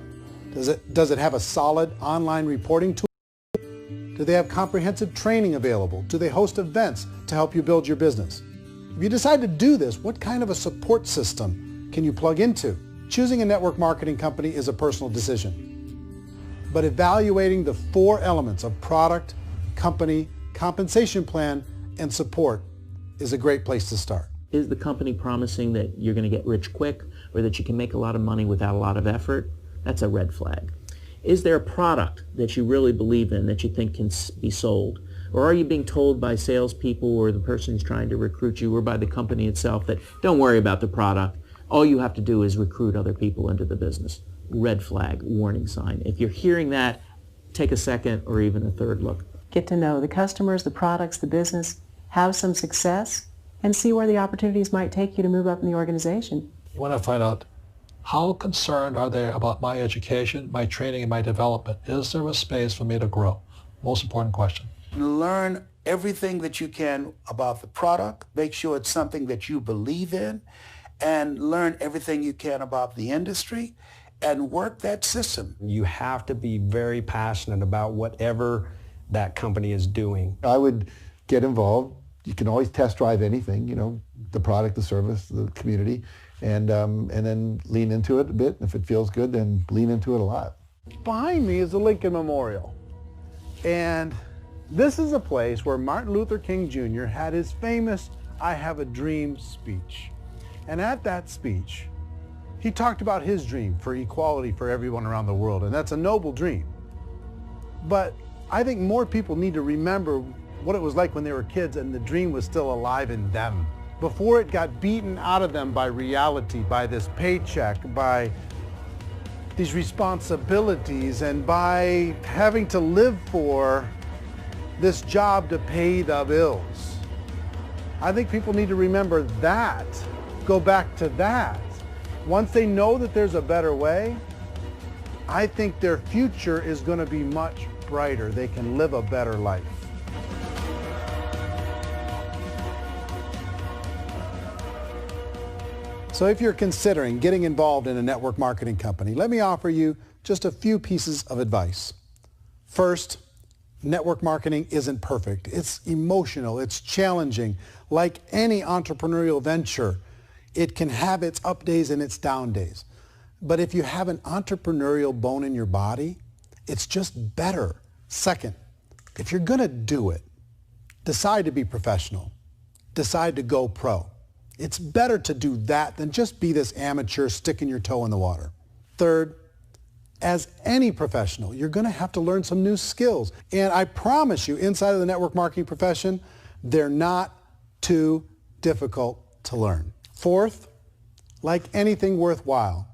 Does it have a solid online reporting tool? Do they have comprehensive training available? Do they host events to help you build your business? If you decide to do this, what kind of a support system can you plug into? Choosing a network marketing company is a personal decision. But evaluating the four elements of product, company, compensation plan, and support is a great place to start. Is the company promising that you're going to get rich quick or that you can make a lot of money without a lot of effort? That's a red flag. Is there a product that you really believe in that you think can be sold? Or are you being told by salespeople or the person who's trying to recruit you or by the company itself that don't worry about the product, all you have to do is recruit other people into the business? Red flag, warning sign. If you're hearing that, take a second or even a third look. Get to know the customers, the products, the business, have some success, and see where the opportunities might take you to move up in the organization. You want to find out how concerned are they about my education, my training, and my development? Is there a space for me to grow? Most important question. Learn everything that you can about the product. Make sure it's something that you believe in, and learn everything you can about the industry and work that system. You have to be very passionate about whatever that company is doing. I would get involved. You can always test drive anything, you know, the product, the service, the community, and then lean into it a bit. If it feels good, then lean into it a lot. Behind me is the Lincoln Memorial. And this is a place where Martin Luther King Jr. had his famous "I Have a Dream" speech. And at that speech, he talked about his dream for equality for everyone around the world, and that's a noble dream. But I think more people need to remember what it was like when they were kids and the dream was still alive in them, before it got beaten out of them by reality, by this paycheck, by these responsibilities, and by having to live for this job to pay the bills. I think people need to remember that, go back to that. Once they know that there's a better way, I think their future is going to be much brighter. They can live a better life. So if you're considering getting involved in a network marketing company, let me offer you just a few pieces of advice. First, network marketing isn't perfect. It's emotional, it's challenging. Like any entrepreneurial venture, it can have its up days and its down days. But if you have an entrepreneurial bone in your body, it's just better. Second, if you're going to do it, decide to be professional. Decide to go pro. It's better to do that than just be this amateur sticking your toe in the water. Third, as any professional, you're going to have to learn some new skills. And I promise you, inside of the network marketing profession, they're not too difficult to learn. Fourth, like anything worthwhile,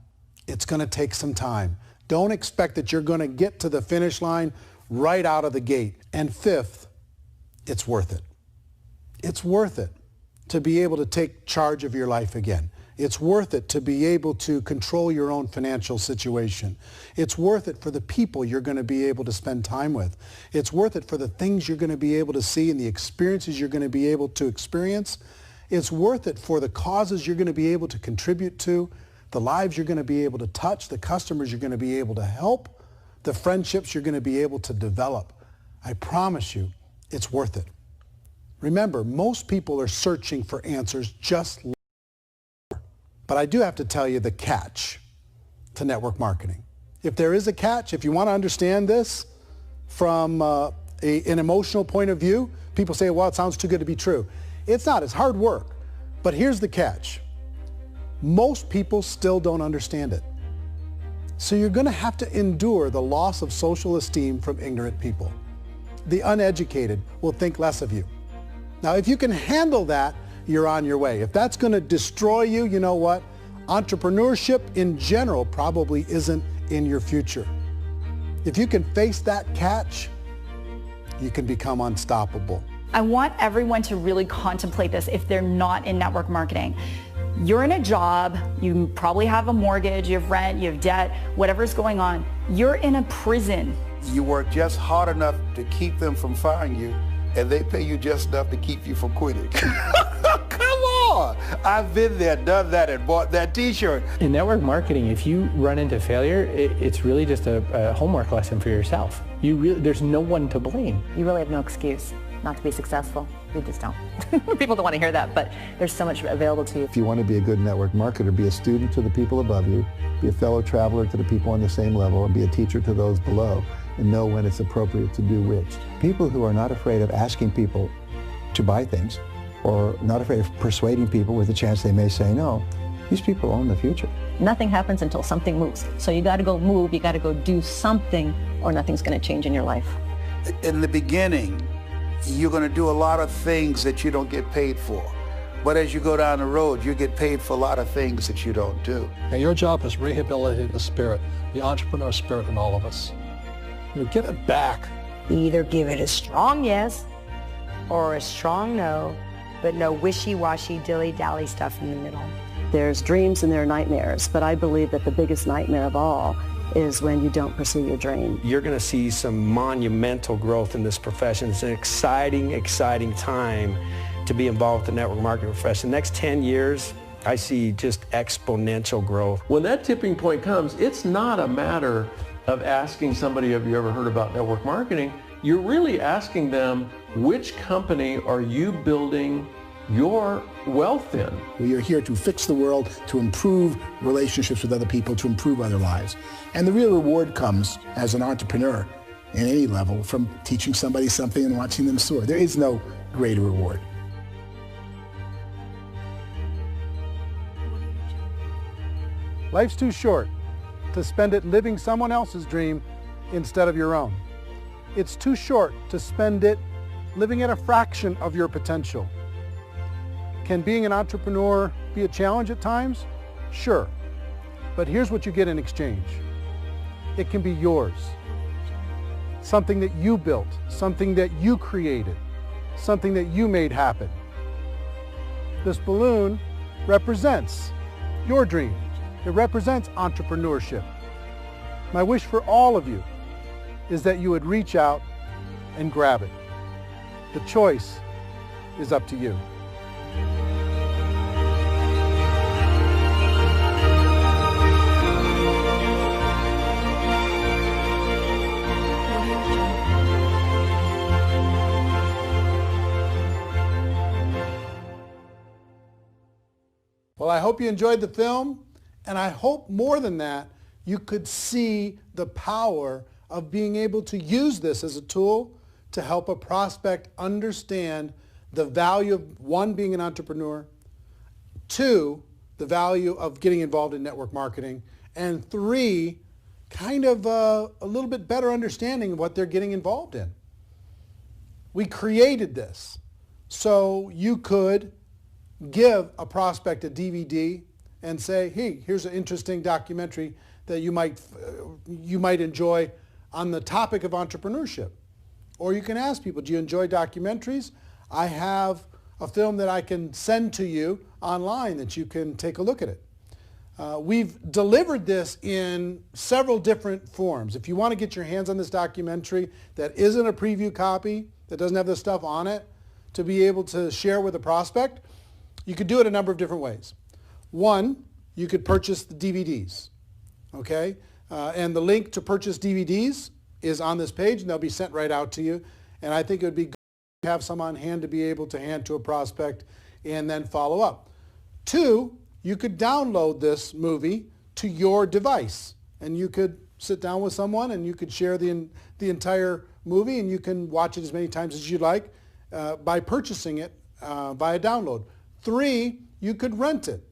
it's going to take some time. Don't expect that you're going to get to the finish line right out of the gate. And fifth, it's worth it. It's worth it to be able to take charge of your life again. It's worth it to be able to control your own financial situation. It's worth it for the people you're going to be able to spend time with. It's worth it for the things you're going to be able to see and the experiences you're going to be able to experience. It's worth it for the causes you're going to be able to contribute to, the lives you're going to be able to touch, the customers you're going to be able to help, the friendships you're going to be able to develop. I promise you, it's worth it. Remember, most people are searching for answers just like that. But I do have to tell you the catch to network marketing. If there is a catch, if you want to understand this from an emotional point of view, people say, well, it sounds too good to be true. It's not. It's hard work. But here's the catch. Most people still don't understand it. So you're going to have to endure the loss of social esteem from ignorant people. The uneducated will think less of you. Now, if you can handle that, you're on your way. If that's going to destroy you, you know what? Entrepreneurship in general probably isn't in your future. If you can face that catch, you can become unstoppable. I want everyone to really contemplate this if they're not in network marketing. You're in a job, you probably have a mortgage, you have rent, you have debt, whatever's going on. You're in a prison. You work just hard enough to keep them from firing you, and they pay you just enough to keep you from quitting. Come on! I've been there, done that, and bought that t-shirt. In network marketing, if you run into failure, it's really just a homework lesson for yourself. There's no one to blame. You really have no excuse not to be successful. You just don't. People don't want to hear that, but there's so much available to you. If you want to be a good network marketer, be a student to the people above you, be a fellow traveler to the people on the same level, and be a teacher to those below, and know when it's appropriate to do which. People who are not afraid of asking people to buy things, or not afraid of persuading people with a chance they may say no, these people own the future. Nothing happens until something moves. So you got to go move, you got to go do something, or nothing's going to change in your life. In the beginning, you're going to do a lot of things that you don't get paid for. But as you go down the road, you get paid for a lot of things that you don't do. And your job is rehabilitate the spirit, the entrepreneur spirit in all of us. You get it back. Either give it a strong yes or a strong no, but no wishy-washy, dilly-dally stuff in the middle. There's dreams and there are nightmares, but I believe that the biggest nightmare of all is when you don't pursue your dream. You're going to see some monumental growth in this profession. It's an exciting, exciting time to be involved with the network marketing profession. The next 10 years, I see just exponential growth. When that tipping point comes, it's not a matter of asking somebody, have you ever heard about network marketing? You're really asking them, which company are you building your wealth in? We are here to fix the world, to improve relationships with other people, to improve other lives. And the real reward comes as an entrepreneur at any level from teaching somebody something and watching them soar. There is no greater reward. Life's too short to spend it living someone else's dream instead of your own. It's too short to spend it living at a fraction of your potential. Can being an entrepreneur be a challenge at times? Sure. But here's what you get in exchange. It can be yours. Something that you built, something that you created, something that you made happen. This balloon represents your dream. It represents entrepreneurship. My wish for all of you is that you would reach out and grab it. The choice is up to you. Well, I hope you enjoyed the film, and I hope more than that, you could see the power of being able to use this as a tool to help a prospect understand the value of, one, being an entrepreneur, two, the value of getting involved in network marketing, and three, kind of a little bit better understanding of what they're getting involved in. We created this so you could give a prospect a DVD and say, hey, here's an interesting documentary that you might enjoy on the topic of entrepreneurship. Or you can ask people, do you enjoy documentaries? I have a film that I can send to you online that you can take a look at it. We've delivered this in several different forms. If you want to get your hands on this documentary that isn't a preview copy, that doesn't have this stuff on it, to be able to share with a prospect, you could do it a number of different ways. One, you could purchase the DVDs, okay? And the link to purchase DVDs is on this page, and they'll be sent right out to you. And I think it would be good to have some on hand to be able to hand to a prospect and then follow up. Two, you could download this movie to your device, and you could sit down with someone and you could share the entire movie, and you can watch it as many times as you like by purchasing it via download. Three, you could rent it.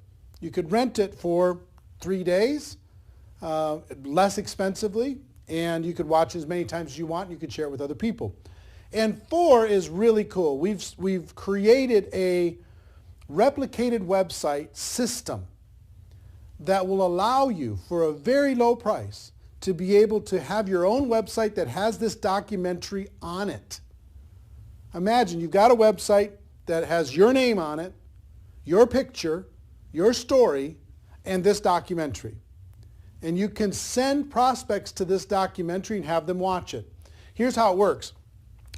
You could rent it for 3 days, less expensively, and you could watch as many times as you want, and you could share it with other people. And four is really cool. We've created a replicated website system that will allow you, for a very low price, to be able to have your own website that has this documentary on it. Imagine you've got a website that has your name on it, your picture, your story, and this documentary. And you can send prospects to this documentary and have them watch it. Here's how it works.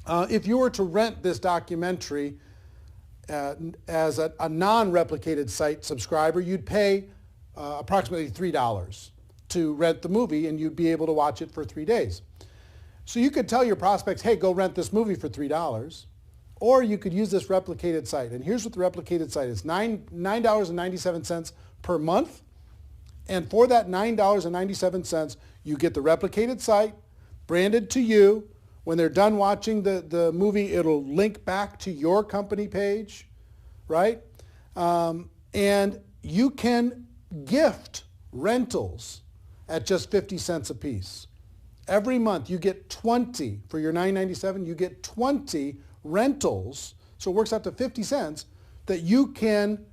If you were to rent this documentary as a non-replicated site subscriber, you'd pay approximately $3 to rent the movie, and you'd be able to watch it for 3 days. So you could tell your prospects, hey, go rent this movie for $3, or you could use this replicated site. And here's what the replicated site is: $9.97 per month. And for that $9.97, you get the replicated site branded to you. When they're done watching the movie, it'll link back to your company page, right? And you can gift rentals at just 50 cents a piece. Every month you get 20, for your $9.97, you get 20 rentals, so it works out to 50 cents, that you can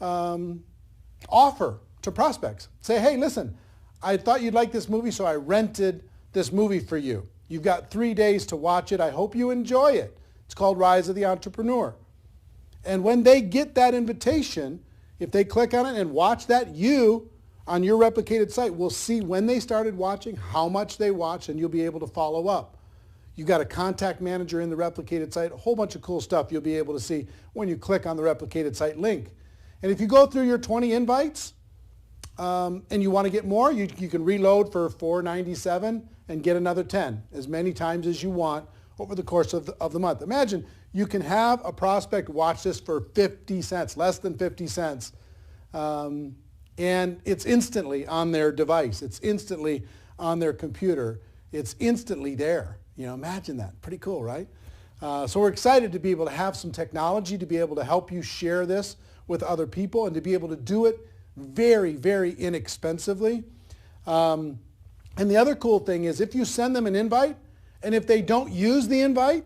offer to prospects. Say, hey, listen, I thought you'd like this movie, so I rented this movie for you. You've got 3 days to watch it. I hope you enjoy it. It's called Rise of the Entrepreneur. And when they get that invitation, if they click on it and watch that, you, on your replicated site, will see when they started watching, how much they watched, and you'll be able to follow up. You've got a contact manager in the replicated site, a whole bunch of cool stuff you'll be able to see when you click on the replicated site link. And if you go through your 20 invites and you want to get more, you can reload for $4.97 and get another 10, as many times as you want over the course of the month. Imagine you can have a prospect watch this for 50 cents, less than 50 cents, and it's instantly on their device. It's instantly on their computer. It's instantly there. You know, imagine that. Pretty cool, right? So we're excited to be able to have some technology to be able to help you share this with other people and to be able to do it very, very inexpensively. And the other cool thing is, if you send them an invite, and if they don't use the invite,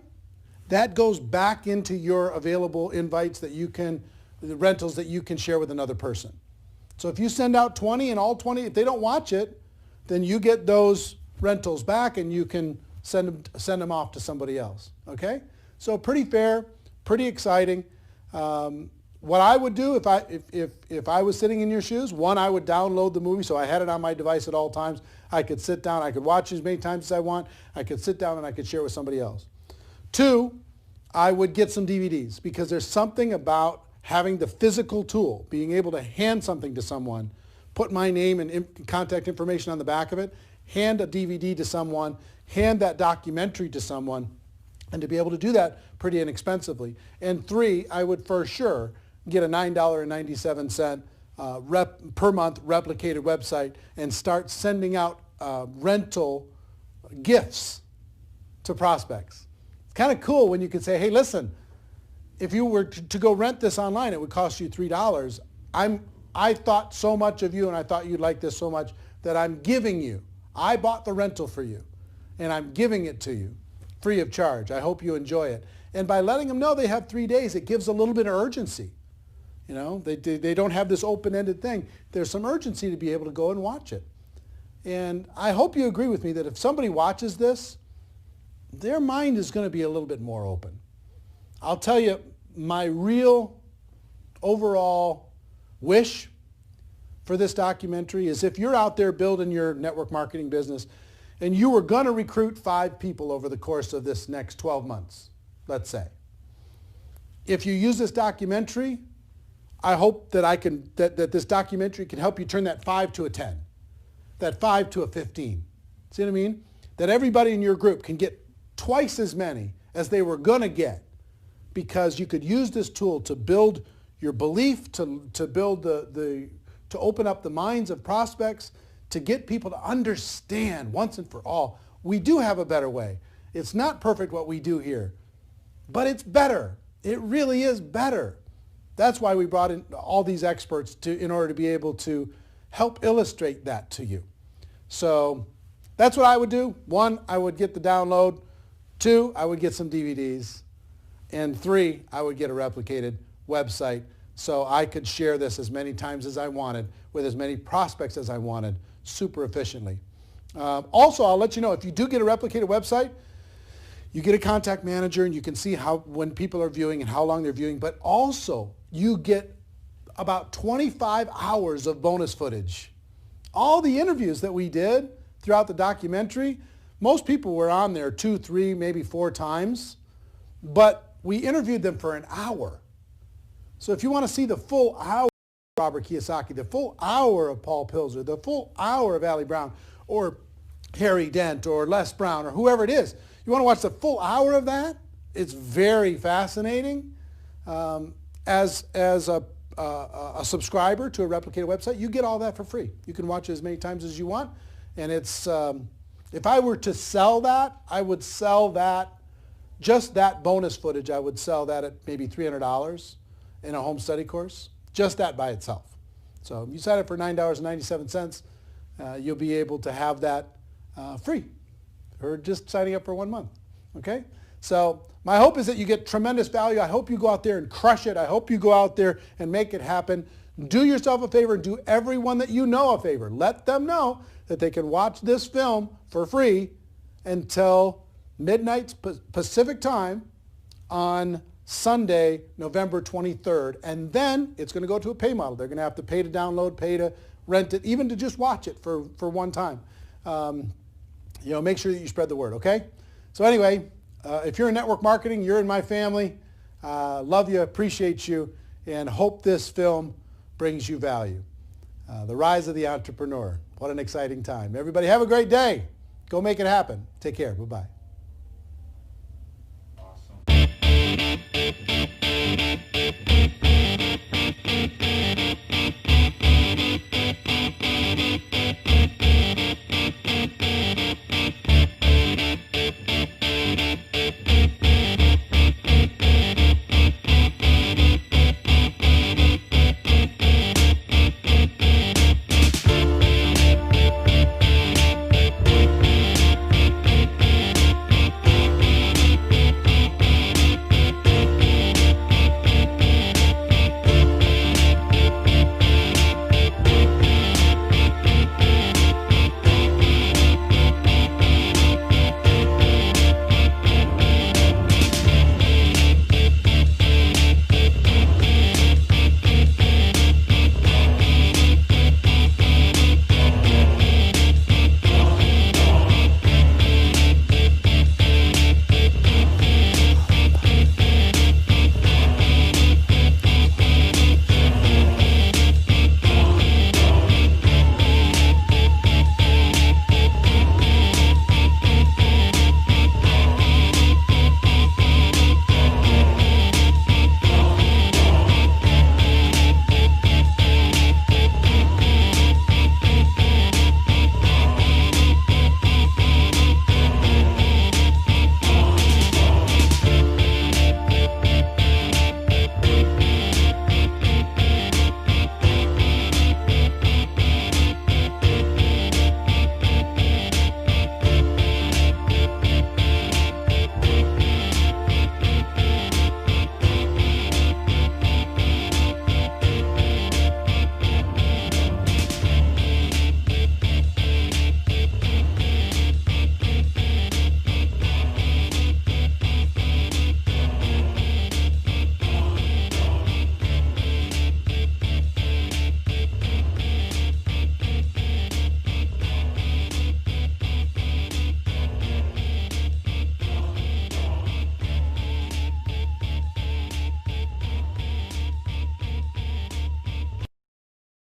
that goes back into your available invites that you can, the rentals that you can share with another person. So if you send out 20 and all 20, if they don't watch it, then you get those rentals back and you can send them off to somebody else. Okay? So pretty fair, pretty exciting. What I would do if I was sitting in your shoes, one, I would download the movie so I had it on my device at all times. I could sit down, I could watch as many times as I want. I could sit down and I could share with somebody else. Two, I would get some DVDs, because there's something about having the physical tool, being able to hand something to someone, put my name and contact information on the back of it, hand a DVD to someone, hand that documentary to someone, and to be able to do that pretty inexpensively. And three, I would for sure get a $9.97 per month replicated website and start sending out rental gifts to prospects. It's kind of cool when you can say, hey, listen, if you were to go rent this online, it would cost you $3. I thought so much of you, and I thought you'd like this so much that I'm giving you. I bought the rental for you, and I'm giving it to you free of charge. I hope you enjoy it. And by letting them know they have 3 days, it gives a little bit of urgency. You know, they don't have this open-ended thing. There's some urgency to be able to go and watch it. And I hope you agree with me that if somebody watches this, their mind is going to be a little bit more open. I'll tell you, my real overall wish for this documentary is if you're out there building your network marketing business and you were going to recruit 5 people over the course of this next 12 months, let's say. If you use this documentary, I hope that that this documentary can help you turn that 5 to a 10, that 5 to a 15. See what I mean? That everybody in your group can get twice as many as they were going to get, because you could use this tool to build your belief, to build to open up the minds of prospects, to get people to understand once and for all, we do have a better way. It's not perfect what we do here, but it's better. It really is better. That's why we brought in all these experts in order to be able to help illustrate that to you. So that's what I would do. 1, I would get the download. 2, I would get some DVDs. And 3, I would get a replicated website so I could share this as many times as I wanted with as many prospects as I wanted super efficiently. Also, I'll let you know, if you do get a replicated website, you get a contact manager and you can see when people are viewing and how long they're viewing, but also you get about 25 hours of bonus footage. All the interviews that we did throughout the documentary, most people were on there 2, 3, maybe 4 times, but we interviewed them for an hour. So if you want to see the full hour of Robert Kiyosaki, the full hour of Paul Pilzer, the full hour of Ali Brown, or Harry Dent, or Les Brown, or whoever it is, you want to watch the full hour of that? It's very fascinating. As a subscriber to a replicated website, you get all that for free. You can watch it as many times as you want. And it's, if I were to sell that, I would sell that, just that bonus footage, I would sell that at maybe $300 in a home study course, just that by itself. So if you sign up for $9.97, you'll be able to have that free, or just signing up for 1 month, okay? So my hope is that you get tremendous value. I hope you go out there and crush it. I hope you go out there and make it happen. Do yourself a favor and do everyone that you know a favor. Let them know that they can watch this film for free until midnight Pacific time on Sunday, November 23rd. And then it's going to go to a pay model. They're going to have to pay to download, pay to rent it, even to just watch it for one time. Make sure that you spread the word, okay? So anyway, if you're in network marketing, you're in my family. Love you, appreciate you, and hope this film brings you value. The Rise of the Entrepreneur. What an exciting time. Everybody have a great day. Go make it happen. Take care. Bye-bye.